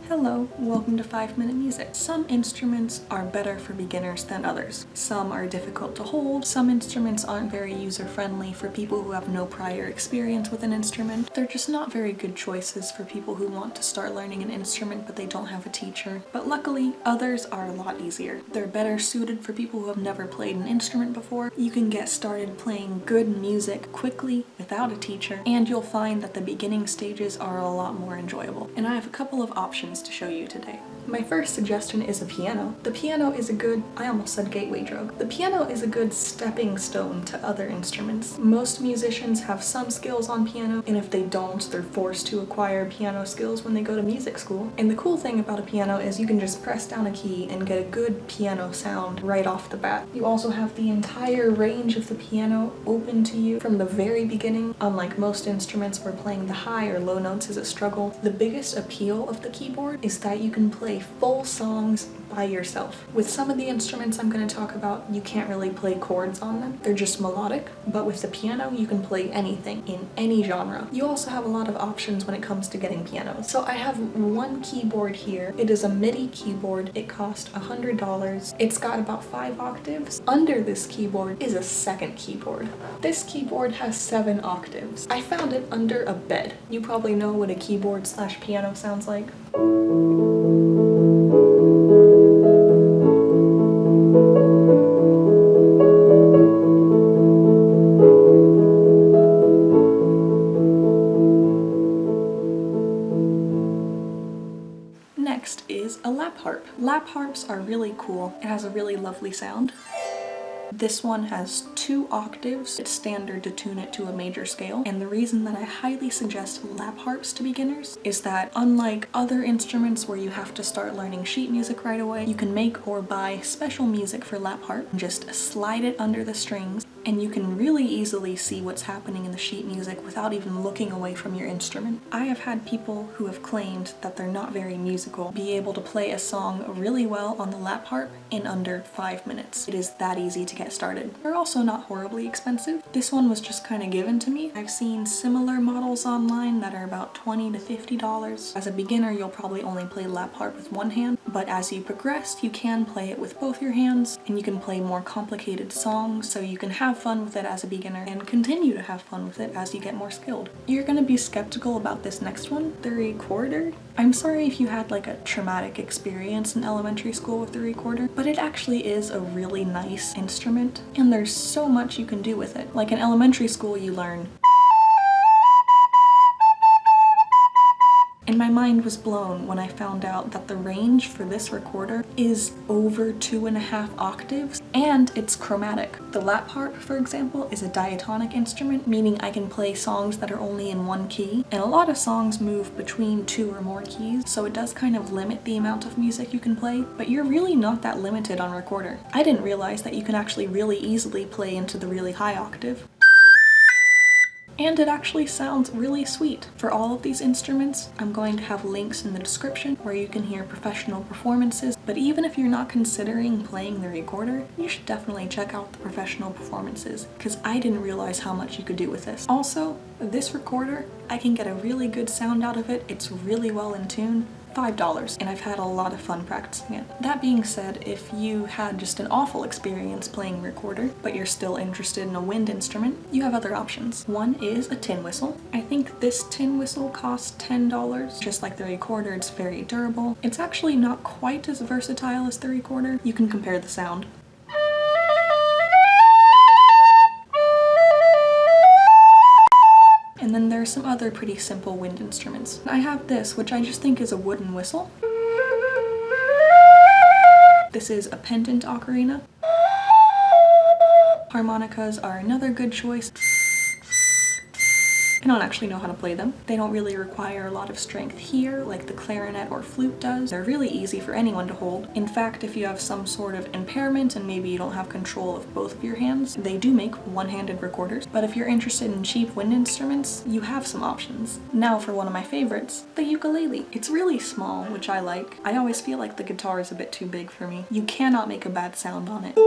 Hello, welcome to 5-Minute Music. Some instruments are better for beginners than others. Some are difficult to hold, some instruments aren't very user-friendly for people who have no prior experience with an instrument. They're just not very good choices for people who want to start learning an instrument but they don't have a teacher. But luckily, others are a lot easier. They're better suited for people who have never played an instrument before. You can get started playing good music quickly without a teacher, and you'll find that the beginning stages are a lot more enjoyable. And I have a couple of options to show you today. My first suggestion is a piano. The piano is a good, I almost said gateway drug. The piano is a good stepping stone to other instruments. Most musicians have some skills on piano, and if they don't, they're forced to acquire piano skills when they go to music school. And the cool thing about a piano is you can just press down a key and get a good piano sound right off the bat. You also have the entire range of the piano open to you from the very beginning. Unlike most instruments where playing the high or low notes is a struggle, the biggest appeal of the keyboard is that you can play full songs by yourself. With some of the instruments I'm going to talk about, you can't really play chords on them. They're just melodic, but with the piano, you can play anything in any genre. You also have a lot of options when it comes to getting pianos. So I have one keyboard here. It is a MIDI keyboard. It cost $100. It's got about 5 octaves. Under this keyboard is a second keyboard. This keyboard has 7 octaves. I found it under a bed. You probably know what a keyboard/piano sounds like. Next is a lap harp. Lap harps are really cool. It has a really lovely sound. This one has 2 octaves. It's standard to tune it to a major scale. And the reason that I highly suggest lap harps to beginners is that unlike other instruments where you have to start learning sheet music right away, you can make or buy special music for lap harp and just slide it under the strings, and you can really easily see what's happening in the sheet music without even looking away from your instrument. I have had people who have claimed that they're not very musical be able to play a song really well on the lap harp in under 5 minutes. It is that easy to get started. They're also not horribly expensive. This one was just kind of given to me. I've seen similar models online that are about $20 to $50. As a beginner, you'll probably only play lap harp with one hand, but as you progress, you can play it with both your hands, and you can play more complicated songs, so you can have fun with it as a beginner and continue to have fun with it as you get more skilled. You're gonna be skeptical about this next one, the recorder. I'm sorry if you had like a traumatic experience in elementary school with the recorder, but it actually is a really nice instrument, and there's so much you can do with it. Like in elementary school, you learn. And my mind was blown when I found out that the range for this recorder is over 2.5 octaves, and it's chromatic. The lap harp, for example, is a diatonic instrument, meaning I can play songs that are only in one key, and a lot of songs move between 2 or more keys, so it does kind of limit the amount of music you can play, but you're really not that limited on recorder. I didn't realize that you can actually really easily play into the really high octave. And it actually sounds really sweet. For all of these instruments, I'm going to have links in the description where you can hear professional performances, but even if you're not considering playing the recorder, you should definitely check out the professional performances, because I didn't realize how much you could do with this. Also, this recorder, I can get a really good sound out of it. It's really well in tune. $5, and I've had a lot of fun practicing it. That being said, if you had just an awful experience playing recorder, but you're still interested in a wind instrument, you have other options. One is a tin whistle. I think this tin whistle costs $10. Just like the recorder, it's very durable. It's actually not quite as versatile as the recorder. You can compare the sound. And then there are some other pretty simple wind instruments. I have this, which I just think is a wooden whistle. This is a pendant ocarina. Harmonicas are another good choice. I don't actually know how to play them. They don't really require a lot of strength here like the clarinet or flute does. They're really easy for anyone to hold. In fact, if you have some sort of impairment and maybe you don't have control of both of your hands, they do make one-handed recorders. But if you're interested in cheap wind instruments, you have some options. Now for one of my favorites, the ukulele. It's really small, which I like. I always feel like the guitar is a bit too big for me. You cannot make a bad sound on it.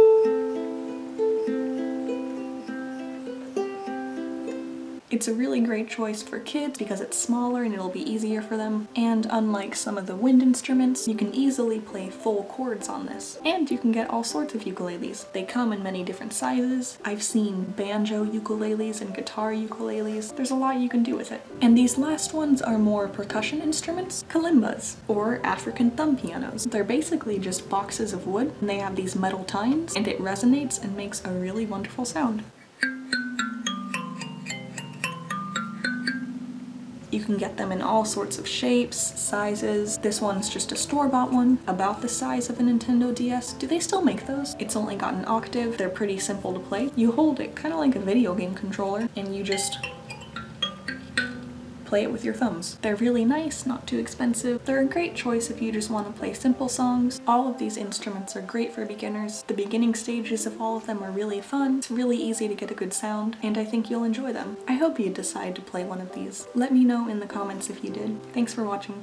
It's a really great choice for kids because it's smaller and it'll be easier for them. And unlike some of the wind instruments, you can easily play full chords on this. And you can get all sorts of ukuleles. They come in many different sizes. I've seen banjo ukuleles and guitar ukuleles. There's a lot you can do with it. And these last ones are more percussion instruments, Kalimbas, or African thumb pianos. They're basically just boxes of wood, and they have these metal tines, and it resonates and makes a really wonderful sound. You can get them in all sorts of shapes, sizes. This one's just a store-bought one, about the size of a Nintendo DS. Do they still make those? It's only got an octave. They're pretty simple to play. You hold it kind of like a video game controller, and you just play it with your thumbs. They're really nice, not too expensive. They're a great choice if you just want to play simple songs. All of these instruments are great for beginners. The beginning stages of all of them are really fun. It's really easy to get a good sound, and I think you'll enjoy them. I hope you decide to play one of these. Let me know in the comments if you did. Thanks for watching.